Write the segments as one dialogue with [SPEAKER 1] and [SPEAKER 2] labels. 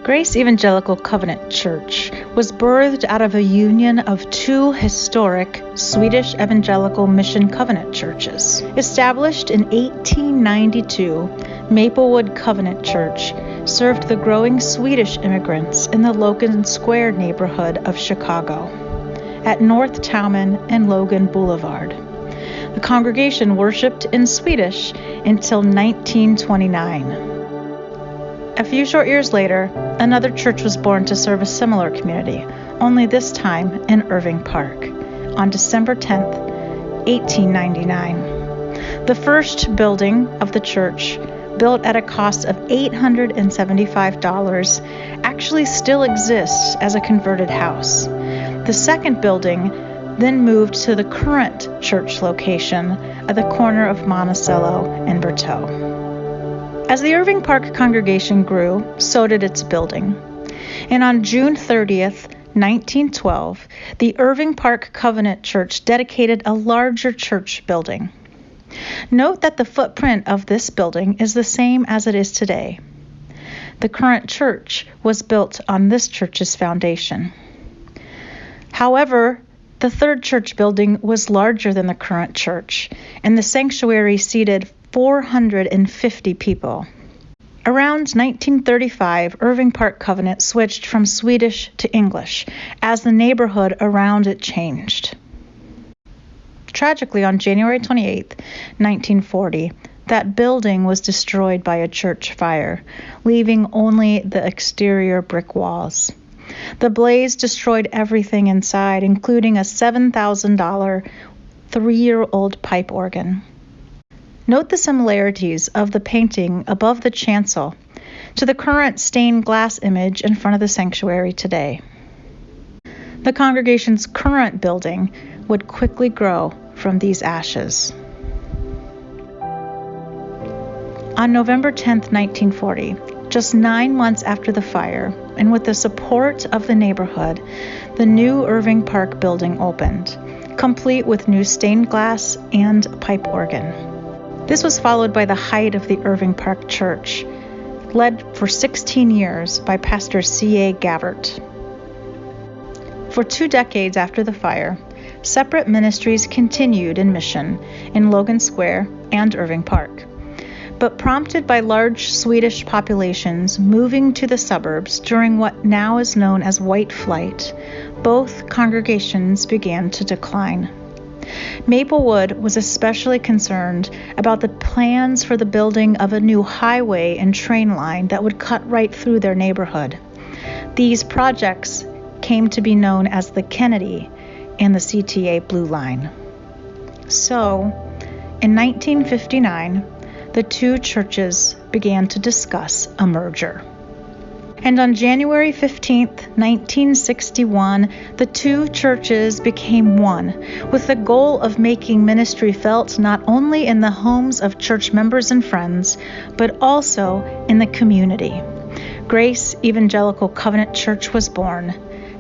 [SPEAKER 1] Grace Evangelical Covenant Church was birthed out of a union of two historic Swedish Evangelical Mission Covenant churches. Established in 1892, Maplewood Covenant Church served the growing Swedish immigrants in the Logan Square neighborhood of Chicago, at North Towman and Logan Boulevard. The congregation worshiped in Swedish until 1929. A few short years later, another church was born to serve a similar community, only this time in Irving Park, on December 10th, 1899. The first building of the church, built at a cost of $875, actually still exists as a converted house. The second building then moved to the current church location at the corner of Monticello and Berteau. As the Irving Park congregation grew, so did its building. And on June 30th, 1912, the Irving Park Covenant Church dedicated a larger church building. Note that the footprint of this building is the same as it is today. The current church was built on this church's foundation. However, the third church building was larger than the current church, and the sanctuary seated 450 people. Around 1935, Irving Park Covenant switched from Swedish to English as the neighborhood around it changed. Tragically, on January 28, 1940, that building was destroyed by a church fire, leaving only the exterior brick walls. The blaze destroyed everything inside, including a $7,000 three-year-old pipe organ. Note the similarities of the painting above the chancel to the current stained glass image in front of the sanctuary today. The congregation's current building would quickly grow from these ashes. On November 10, 1940, just 9 months after the fire, and with the support of the neighborhood, the new Irving Park building opened, complete with new stained glass and pipe organ. This was followed by the height of the Irving Park Church, led for 16 years by Pastor C.A. Gavert. For 2 decades after the fire, separate ministries continued in mission in Logan Square and Irving Park. But prompted by large Swedish populations moving to the suburbs during what now is known as white flight, both congregations began to decline. Maplewood was especially concerned about the plans for the building of a new highway and train line that would cut right through their neighborhood. These projects came to be known as the Kennedy and the CTA Blue Line. So, in 1959, the two churches began to discuss a merger. And on January 15, 1961, the two churches became one, with the goal of making ministry felt not only in the homes of church members and friends, but also in the community. Grace Evangelical Covenant Church was born,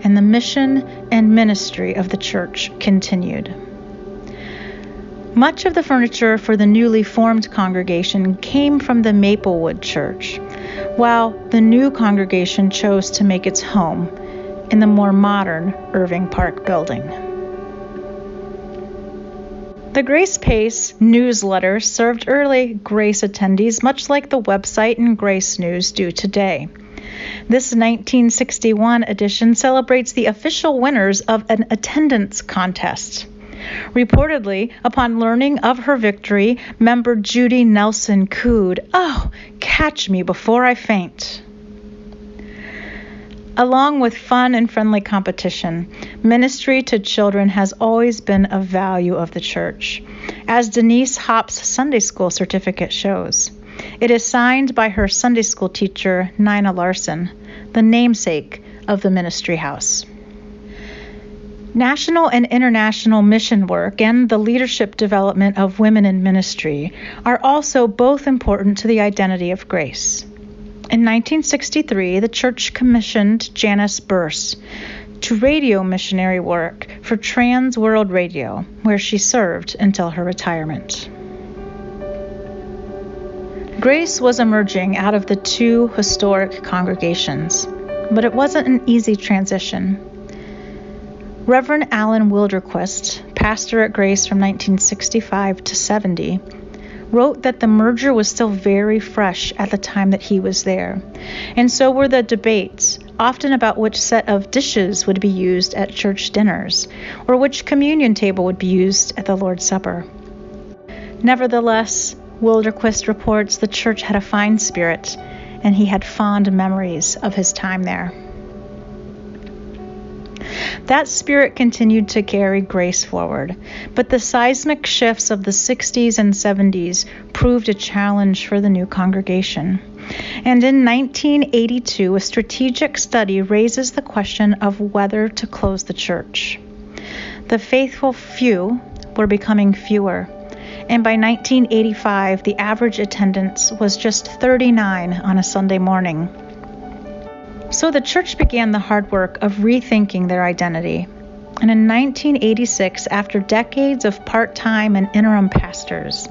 [SPEAKER 1] and the mission and ministry of the church continued. Much of the furniture for the newly formed congregation came from the Maplewood Church, while the new congregation chose to make its home in the more modern Irving Park building. The Grace Pace newsletter served early Grace attendees much like the website and Grace News do today. This 1961 edition celebrates the official winners of an attendance contest. Reportedly, upon learning of her victory, member Judy Nelson cooed, "Oh, catch me before I faint." Along with fun and friendly competition, ministry to children has always been a value of the church, as Denise Hopp's Sunday School certificate shows. It is signed by her Sunday School teacher, Nina Larson, the namesake of the ministry house. National and international mission work and the leadership development of women in ministry are also both important to the identity of Grace. In 1963, the church commissioned Janice Burse to radio missionary work for Trans World Radio, where she served until her retirement. Grace was emerging out of the two historic congregations, but it wasn't an easy transition. Reverend Alan Wilderquist, pastor at Grace from 1965 to 70, wrote that the merger was still very fresh at the time that he was there, and so were the debates, often about which set of dishes would be used at church dinners, or which communion table would be used at the Lord's Supper. Nevertheless, Wilderquist reports the church had a fine spirit, and he had fond memories of his time there. That spirit continued to carry Grace forward, but the seismic shifts of the 60s and 70s proved a challenge for the new congregation. And in 1982, a strategic study raises the question of whether to close the church. The faithful few were becoming fewer, and by 1985, the average attendance was just 39 on a Sunday morning. So the church began the hard work of rethinking their identity. And in 1986, after decades of part-time and interim pastors,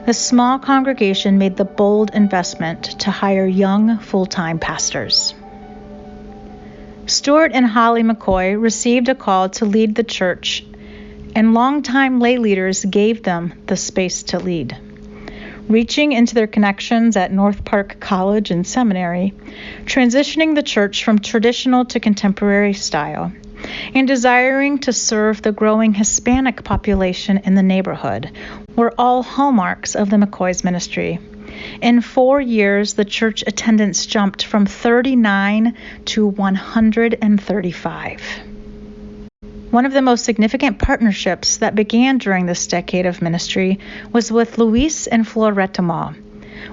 [SPEAKER 1] the small congregation made the bold investment to hire young full-time pastors. Stuart and Holly McCoy received a call to lead the church, and longtime lay leaders gave them the space to lead. Reaching into their connections at North Park College and Seminary, transitioning the church from traditional to contemporary style, and desiring to serve the growing Hispanic population in the neighborhood were all hallmarks of the McCoys' ministry. In 4 years, the church attendance jumped from 39 to 135. One of the most significant partnerships that began during this decade of ministry was with Luis and Floretta Mall.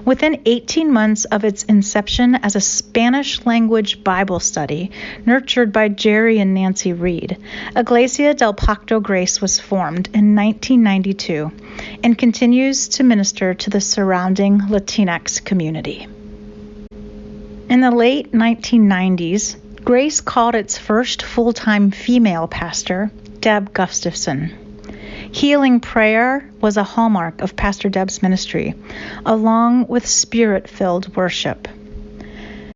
[SPEAKER 1] Within 18 months of its inception as a Spanish-language Bible study nurtured by Jerry and Nancy Reed, Iglesia del Pacto Grace was formed in 1992 and continues to minister to the surrounding Latinx community. In the late 1990s, Grace called its first full-time female pastor, Deb Gustafson. Healing prayer was a hallmark of Pastor Deb's ministry, along with spirit-filled worship.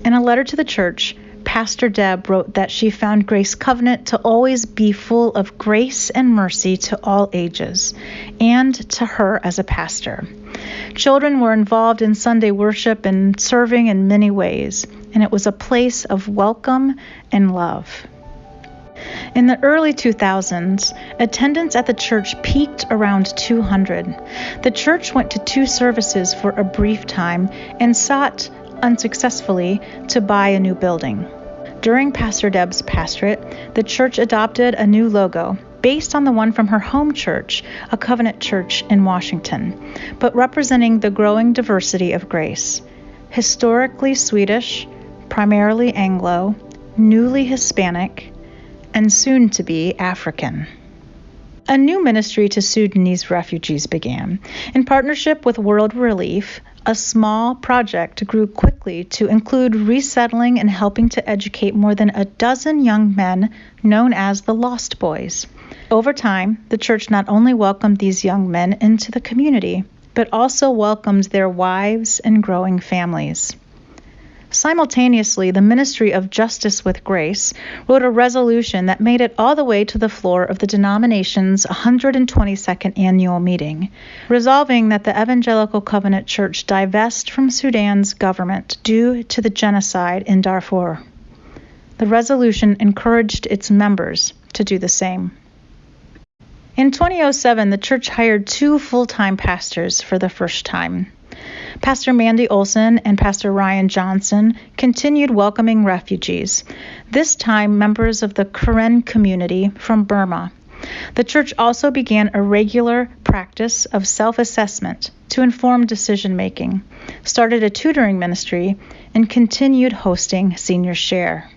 [SPEAKER 1] In a letter to the church, Pastor Deb wrote that she found Grace Covenant to always be full of grace and mercy to all ages, and to her as a pastor. Children were involved in Sunday worship and serving in many ways, and it was a place of welcome and love. In the early 2000s, attendance at the church peaked around 200. The church went to 2 services for a brief time and sought, unsuccessfully, to buy a new building. During Pastor Deb's pastorate, the church adopted a new logo based on the one from her home church, a Covenant church in Washington, but representing the growing diversity of Grace. Historically Swedish, primarily Anglo, newly Hispanic, and soon to be African. A new ministry to Sudanese refugees began. In partnership with World Relief, a small project grew quickly to include resettling and helping to educate more than a dozen young men known as the Lost Boys. Over time, the church not only welcomed these young men into the community, but also welcomed their wives and growing families. Simultaneously, the Ministry of Justice with Grace wrote a resolution that made it all the way to the floor of the denomination's 122nd annual meeting, resolving that the Evangelical Covenant Church divest from Sudan's government due to the genocide in Darfur. The resolution encouraged its members to do the same. In 2007, the church hired 2 full-time pastors for the first time. Pastor Mandy Olson and Pastor Ryan Johnson continued welcoming refugees, this time members of the Karen community from Burma. The church also began a regular practice of self-assessment to inform decision-making, started a tutoring ministry, and continued hosting Senior Share.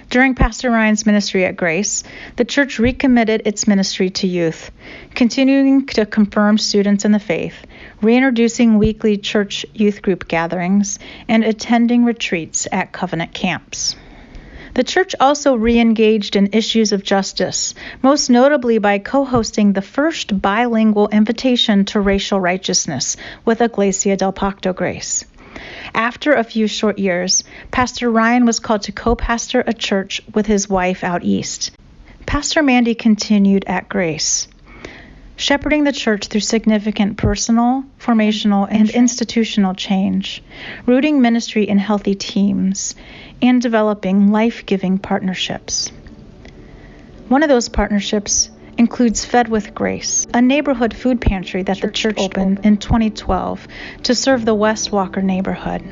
[SPEAKER 1] During Pastor Ryan's ministry at Grace, the church recommitted its ministry to youth, continuing to confirm students in the faith, reintroducing weekly church youth group gatherings, and attending retreats at Covenant camps. The church also re-engaged in issues of justice, most notably by co-hosting the first bilingual invitation to racial righteousness with Iglesia del Pacto Grace. After a few short years, Pastor Ryan was called to co-pastor a church with his wife out east. Pastor Mandy continued at Grace, shepherding the church through significant personal, formational, and institutional change, rooting ministry in healthy teams, and developing life-giving partnerships. One of those partnerships includes Fed with Grace, a neighborhood food pantry that the church opened in 2012 to serve the West Walker neighborhood.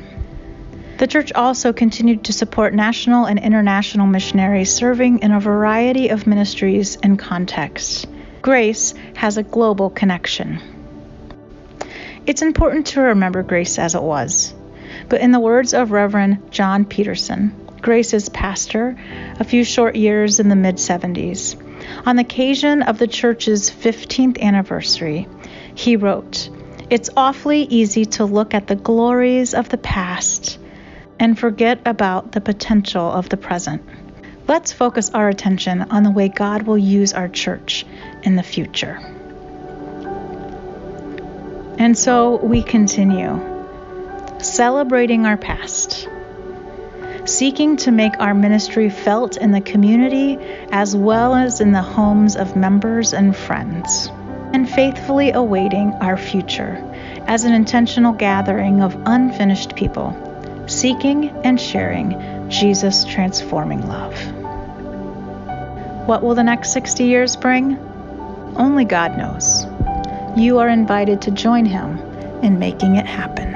[SPEAKER 1] The church also continued to support national and international missionaries serving in a variety of ministries and contexts. Grace has a global connection. It's important to remember Grace as it was, but in the words of Reverend John Peterson, Grace's pastor, a few short years in the mid-70s, on the occasion of the church's 15th anniversary, he wrote, "It's awfully easy to look at the glories of the past and forget about the potential of the present. Let's focus our attention on the way God will use our church in the future." And so we continue, celebrating our past, seeking to make our ministry felt in the community as well as in the homes of members and friends, and faithfully awaiting our future as an intentional gathering of unfinished people, seeking and sharing Jesus' transforming love. What will the next 60 years bring? Only God knows. You are invited to join Him in making it happen.